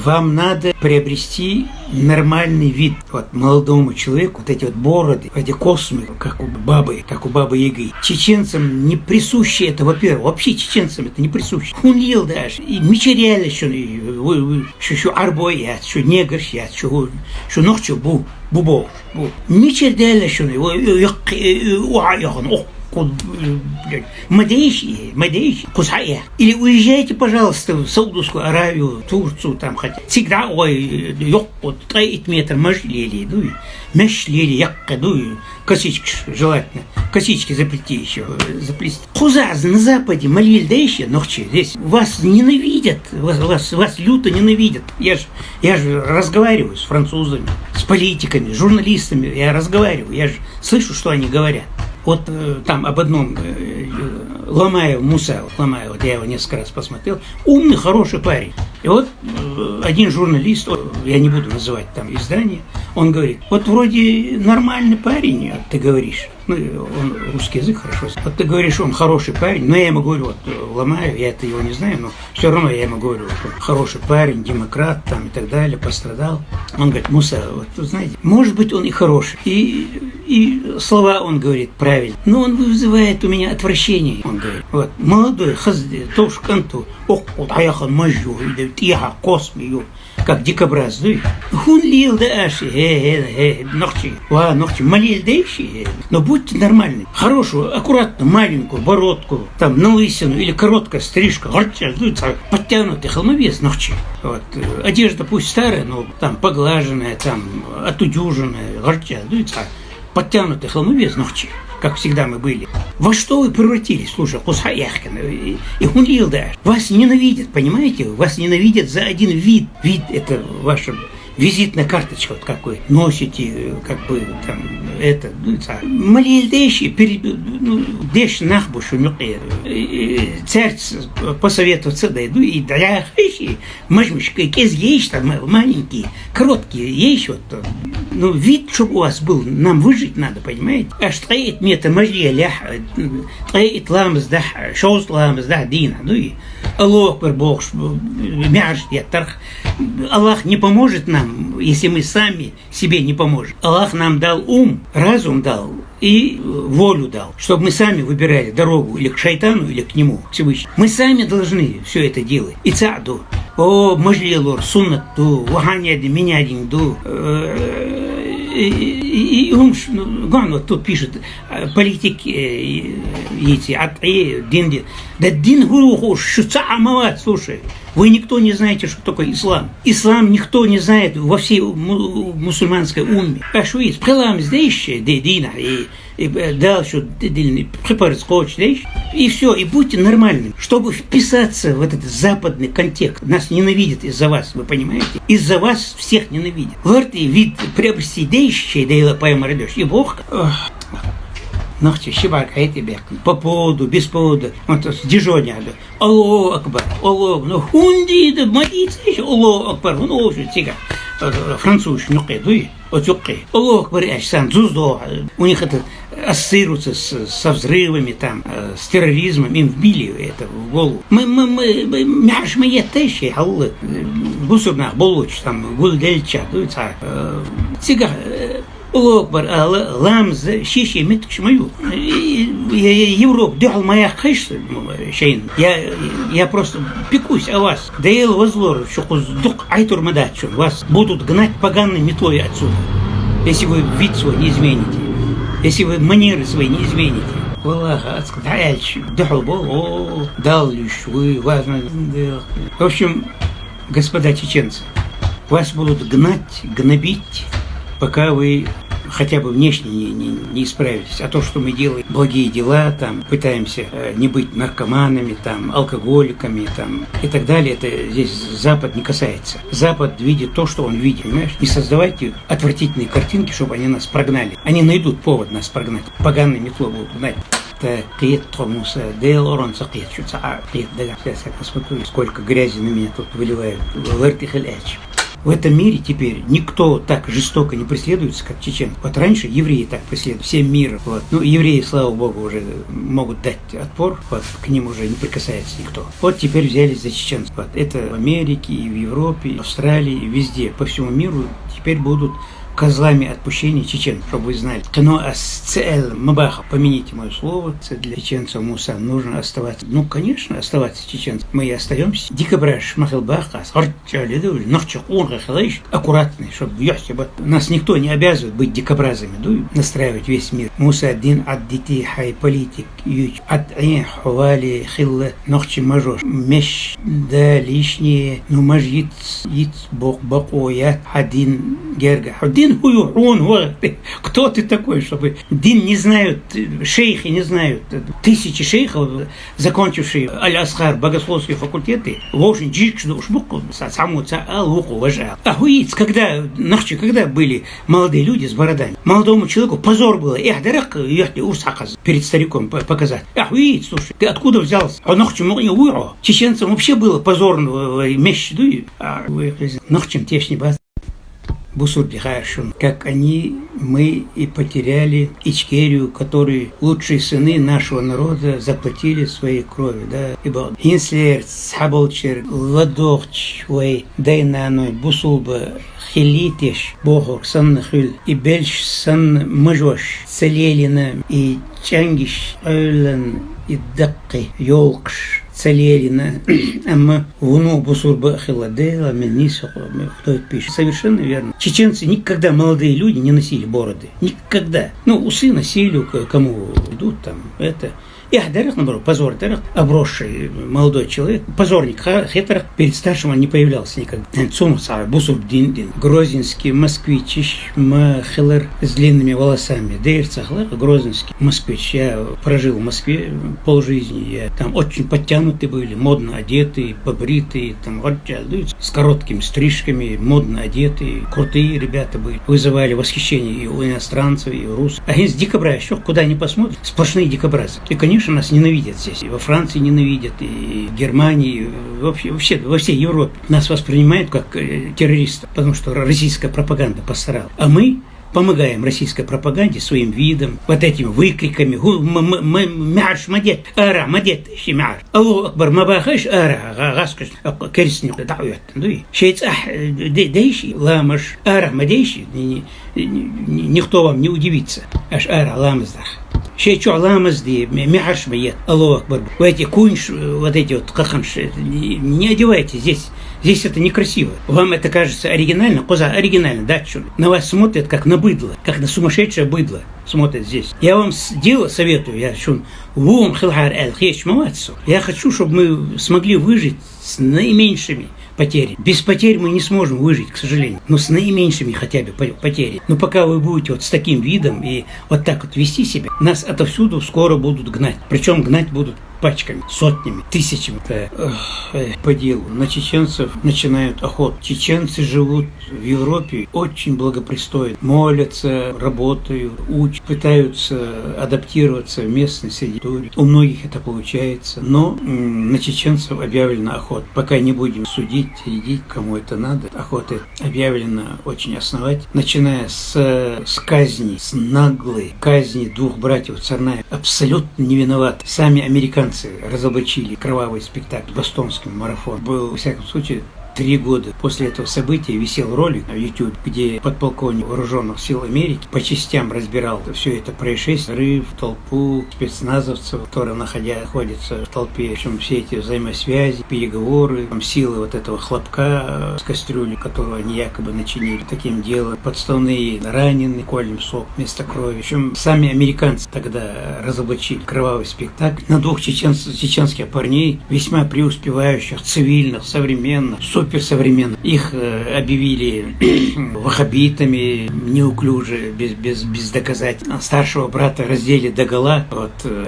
вам надо приобрести нормальный вид. Вот молодому человеку вот эти вот бороды, эти космы, как у бабы Яги. Чеченцам не присуще это, во-первых. Вообще чеченцам это не присуще. Хунил даже. И мечеряли, что арбоят, что негршят, что нохчу бубов. Мечеряли, что Мадейши, Кусая. Или уезжайте, пожалуйста, в Саудовскую Аравию, Турцию, там хотя. Всегда, вот 3 метра мажлели, мешлели, косички желательно. Косички заплести еще, заплести. Хузаз на Западе, Малильдейши, нохчи, здесь вас ненавидят, вас люто ненавидят. Я же разговариваю с французами, с политиками, с журналистами, я разговариваю, я же слышу, что они говорят. Вот там об одном Ломаев Муса, вот я его несколько раз посмотрел, умный, хороший парень. И вот один журналист, я не буду называть там издание, он говорит, вот вроде нормальный парень, ты говоришь, он русский язык хорошо знает. Вот ты говоришь, он хороший парень, но я ему говорю, вот Ломаев, я это его не знаю, но все равно я ему говорю, вот, он хороший парень, демократ там и так далее, пострадал. Он говорит, Муса, вот вы знаете, может быть он и хороший, и слова он говорит правильно, но он вызывает у меня отвращение, он говорит, вот, молодой, тошканту, аяхан мажу, тиха, косми, как дикобраз, хун лил да аши, ногти, малил дейши, но будьте нормальны, хорошую, аккуратную, маленькую бородку, там, на лысину или короткая стрижка, подтянутый холмовес, ногти. Вот. Одежда пусть старая, но там поглаженная, там, отудюженная, подтянутый холмовес, ногти. Как всегда мы были. Во что вы превратились, слушай, Хусаяхкина и Хунлил, да? Вас ненавидят, понимаете? Вас ненавидят за один вид. Вид – это ваша визитная карточка, вот какой носите, как бы там, это, малильдейши, деш нахбушу, царь посоветоваться, да, и даяхайши, мажмушка, кез есть там маленькие, короткие, есть вот, вид, чтобы у вас был, нам выжить надо, понимаете? Аж троит мета мажья лях, троит ламз, да, шоус ламз, да, дина, и Аллах, Бог, мяш, ятарх. Аллах не поможет нам, если мы сами себе не поможем. Аллах нам дал ум, разум дал и волю дал, чтобы мы сами выбирали дорогу или к шайтану, или к нему, Всевышнему. Мы сами должны все это делать. И цаду, мажлилур, суннату, ваханяди, минядинду, и он вот тут пишет, политики эти, динди. Да дин гуруху, шуца амават, слушай. Вы никто не знаете, что такое ислам. Ислам никто не знает во всей мусульманской умме. А что есть? Прилам здесь, дина, и дальше припарскоч, и все, и будьте нормальными. Чтобы вписаться в этот западный контекст. Нас ненавидят из-за вас, вы понимаете? Из-за вас всех ненавидят. Варты вид приобрести дейщий, да и лапаем родешь. И Бог... Нахчи, щебак, а эти бег. По поводу, без повода. Вот с дежоня. Аллаху акбар. Аллаху. Хунди, да молиться еще. Аллаху акбар. Ну, уже тига. Француз, нюкай, отюкай. Аллаху акбар, сам зуздо. У них это ассоциируется со взрывами, там, с терроризмом. Им вбили это в голову. Мы еттеши, аллах. Бусурнах, болуч, там, гулдельча. Тига. Локбар, ламз, шиши, меткшмаю. Европа, дюхал моя хайшта, шейн. Я просто пекусь о вас. Даел возлор, что дух айтур мадачу. Вас будут гнать поганой метлой отсюда. Если вы вид свой не измените. Если вы манеры свои не измените. Валлаха, отскадальч, дюхал бол, дал лишь вы, важно. В общем, господа чеченцы, вас будут гнать, гнобить, пока вы хотя бы внешне не исправитесь. А то, что мы делаем благие дела, там, пытаемся не быть наркоманами, там, алкоголиками, там, и так далее, это здесь Запад не касается. Запад видит то, что он видит, понимаешь? Не создавайте отвратительные картинки, чтобы они нас прогнали. Они найдут повод нас прогнать. Поганой метло будут гнать. Посмотрю, сколько грязи на меня тут выливают. В этом мире теперь никто так жестоко не преследуется, как чеченцы. Вот раньше евреи так преследовали всем миром. Вот. Ну, евреи, слава богу, уже могут дать отпор, вот, к ним уже не прикасается никто. Вот теперь взялись за чеченцев. Вот. Это в Америке, и в Европе, и в Австралии, и везде, по всему миру теперь будут козлами отпущения чеченцев, чтобы вы знали. Но асцел мабаха, помяните мое слово, для чеченцев Муса нужно оставаться. Ну, конечно, оставаться чеченцем. Мы и остаемся. Дикображ махалбаха, аккуратный, чтобы нас никто не обязывает быть дикобразами, настраивать весь мир. Муса один от детей хай политик, от хвали хилла нохчи мажош. Меш да лишние, ну мажит бог бакоят один герга. Кто ты такой, чтобы Дин не знают, шейхи не знают, тысячи шейхов, закончившие Аль-Асхар, богословские факультеты, вовсе когда были молодые люди с бородами, молодому человеку позор было, перед стариком показать. Слушай, ты откуда взялся? Чеченцам вообще было позорно меч, нохчем тешни баз. Как мы и потеряли Ичкерию, которые лучшие сыны нашего народа заплатили своей кровью, да, ибо Хинслер, Схаболчер, Ладохч, Вей, Дайнаной, Бусулба, Хилитиш, Богор, Саннахюль, и Бельш, Сан Мажош, Целелина, и Чангиш, Ойлен, и Дакки, Йолкш, Целелина, amma вуну бусурба хиладела, кто это пишет. Совершенно верно. Чеченцы никогда, молодые люди, не носили бороды. Никогда. Ну, усы носили, кому идут там, это. И наоборот, позор, обросший молодой человек, позорник, хетерах, перед старшим он не появлялся никогда. Цумуса, Бусурдин, Грозненский, москвич, Махелер с длинными волосами, Дейрцахлер, Грозненский, москвич. Я прожил в Москве полжизни, там очень подтянутые были, модно одетые, побритые, там, с короткими стрижками, модно одетые, крутые ребята были, вызывали восхищение и у иностранцев, и у русских. А из дикобраза, еще куда ни посмотрят, сплошные дикобразы. И, конечно, нас ненавидят здесь. И во Франции ненавидят, и в Германии, вообще во всей Европе. Нас воспринимают как террористов, потому что российская пропаганда постаралась. А мы помогаем российской пропаганде своим видом, вот этими выкриками. Мяш, мадет, ара, мадет, мяш. Аллаху акбар, мабахаш, ара, гаскаш, керсник, дауят. Шейцах, дейши, ламаш, ара, мадейши. Никто вам не удивится. Аш ара, ламаздах. Шейчу ламазди, мяш, мадет, Аллаху акбар. Вы эти кунш, вот эти вот каханши, не одевайте здесь. Здесь это некрасиво. Вам это кажется оригинально? Коза, оригинально, да, что ли? На вас смотрят как на быдло, как на сумасшедшее быдло смотрят здесь. Я вам советую, я хочу, чтобы мы смогли выжить с наименьшими потерями. Без потерь мы не сможем выжить, к сожалению. Но с наименьшими хотя бы потерями. Но пока вы будете вот с таким видом и вот так вот вести себя, нас отовсюду скоро будут гнать. Причем гнать будут пачками, сотнями, тысячами. По делу. На чеченцев начинают охоту. Чеченцы живут в Европе очень благопристойно. Молятся, работают, учат, пытаются адаптироваться в местной среде. У многих это получается. Но на чеченцев объявлена охота. Пока не будем судить, следить, кому это надо. Охота объявлена очень основательно. Начиная с казни, с наглой казни двух братьев Царнаев. Абсолютно не виноваты. Сами американцы разоблачили кровавый спектакль «Бостонский марафон». Был, во всяком случае, 3 года после этого события висел ролик на YouTube, где подполковник вооруженных сил Америки по частям разбирал все это происшествие, взрыв, толпу спецназовцев, которые находятся в толпе, причем все эти взаимосвязи, переговоры, там, силы вот этого хлопка с кастрюли, которую они якобы начинили таким делом, подставные раненые, колем сок вместо крови. Причем сами американцы тогда разоблачили кровавый спектакль на 2 чеченских парней, весьма преуспевающих, цивильных, современных, суперсовременных. Их объявили ваххабитами, неуклюже, без доказательств. Старшего брата раздели догола,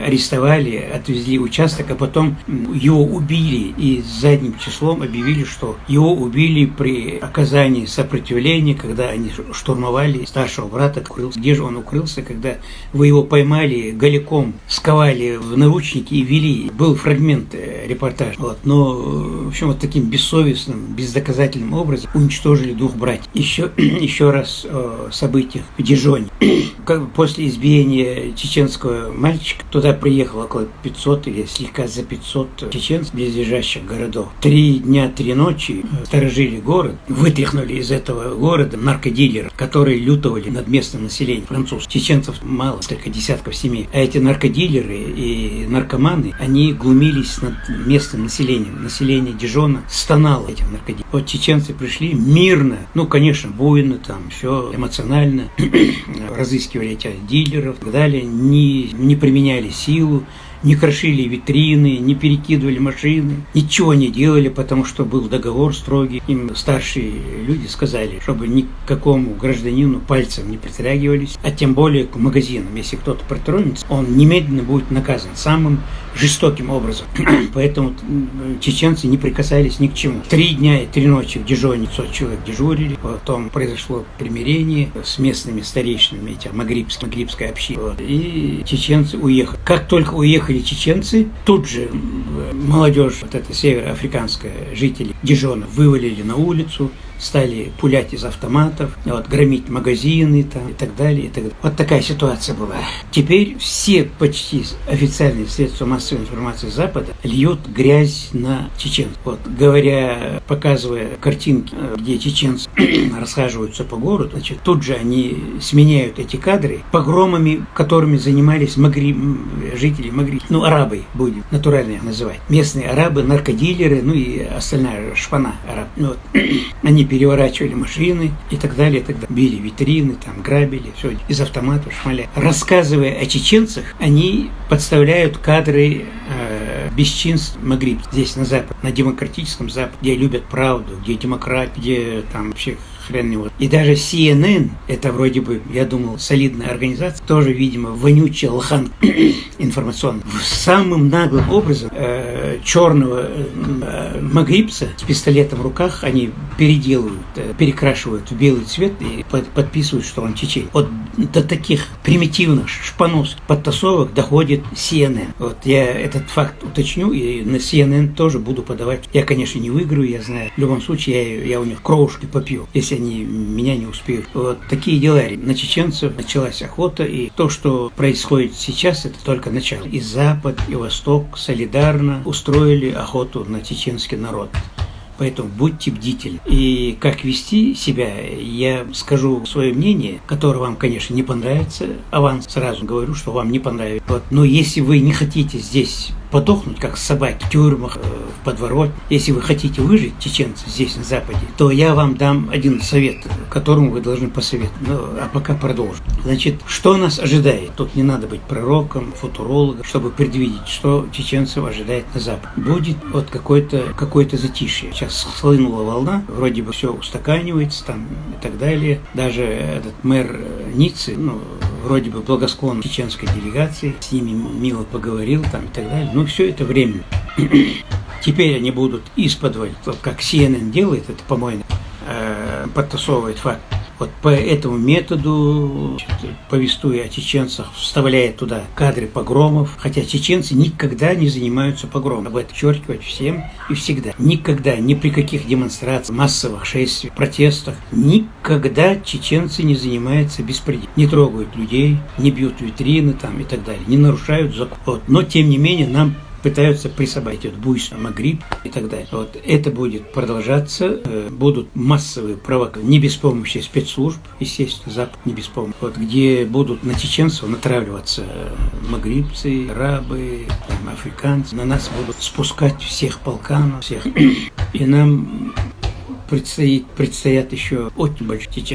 арестовали, отвезли в участок, а потом его убили. И задним числом объявили, что его убили при оказании сопротивления, когда они штурмовали старшего брата. Где же он укрылся, когда вы его поймали голиком, сковали в наручники и вели? Был фрагмент репортажа. Но, в общем, вот таким бессовестным бездоказательным образом уничтожили 2 братьев. Еще раз о событиях в Дижоне. После избиения чеченского мальчика туда приехало около 500 или слегка за 500 чеченцев близлежащих городов. 3 дня, 3 ночи сторожили город, вытряхнули из этого города наркодилеров, которые лютовали над местным населением, француз. Чеченцев мало, только десятков семей. А эти наркодилеры и наркоманы, они глумились над местным населением. Население Дижона стонало этим наркодилерам. Вот чеченцы пришли мирно, конечно, буйно, там все эмоционально, разыскивали этих дилеров и так далее, не применяли силу, не крошили витрины, не перекидывали машины, ничего не делали, потому что был договор строгий. Им старшие люди сказали, чтобы ни к какому гражданину пальцем не притрагивались, а тем более к магазинам. Если кто-то притронется, он немедленно будет наказан самым жестоким образом. Поэтому чеченцы не прикасались ни к чему. 3 дня и 3 ночи в Дижоне 500 человек дежурили. Потом произошло примирение с местными старейшинами, магрибской общины. И чеченцы уехали. Как только уехали чеченцы, тут же молодежь, эта североафриканская, жители Дижона, вывалили на улицу, стали пулять из автоматов, громить магазины там, и так далее, и так далее. Вот такая ситуация была. Теперь все почти официальные средства массовой информации Запада льют грязь на чеченцев. Показывая картинки, где чеченцы расхаживаются по городу, тут же они сменяют эти кадры погромами, которыми занимались жители Магриба. Арабы будем натурально их называть. Местные арабы, наркодилеры, и остальная шпана араб. Они переворачивали машины и так далее, били витрины, грабили, все из автоматов шмаля. Рассказывая о чеченцах, они подставляют кадры бесчинств Магриба. Здесь на Западе, на демократическом Западе, где любят правду, где демократия, где вообще хрен его. И даже CNN, это вроде бы, я думал, солидная организация, тоже, видимо, вонючая лохан информационная. Самым наглым образом черного магрибца с пистолетом в руках они перекрашивают в белый цвет и подписывают, что он чечен. До таких примитивных шпанов подтасовок доходит CNN. Я этот факт уточню, и на CNN тоже буду подавать. Я, конечно, не выиграю, я знаю. В любом случае, я у них кровушки попью, если они меня не успеют. Такие дела. На чеченцев началась охота, и то, что происходит сейчас, это только начало. И Запад, и Восток солидарно устроили охоту на чеченский народ. Поэтому будьте бдительны. И как вести себя, я скажу свое мнение, которое вам, конечно, не понравится. Аванс сразу говорю, что вам не понравится. Но если вы не хотите здесь подохнуть, как собаки в тюрьмах, в подворотне, если вы хотите выжить, чеченцы, здесь, на Западе, то я вам дам один совет, которому вы должны посоветовать. А пока продолжим. Что нас ожидает? Тут не надо быть пророком, футурологом, чтобы предвидеть, что чеченцев ожидает на Западе. Будет какое-то затишье. Сейчас схлынула волна, вроде бы все устаканивается и так далее. Даже этот мэр Ниццы, вроде бы благосклонен к чеченской делегации, с ними мило поговорил и так далее. Все это временно. Теперь они будут исподволь, как CNN делает, это, по-моему, подтасовывает факт. По этому методу, повествуя о чеченцах, вставляет туда кадры погромов, хотя чеченцы никогда не занимаются погромом. Об этом подчеркивать всем и всегда. Никогда, ни при каких демонстрациях, массовых шествиях, протестах, никогда чеченцы не занимаются беспределом. Не трогают людей, не бьют витрины и так далее, не нарушают закон. Но, тем не менее, нам пытаются присобачить буйство, Магриб и так далее. Это будет продолжаться. Будут массовые провокации, не без помощи спецслужб, естественно, Запад не без помощи. Где будут на чеченцев натравливаться магрибцы, арабы, африканцы. На нас будут спускать всех полканов, всех. И нам предстоят еще очень большие чеченцы.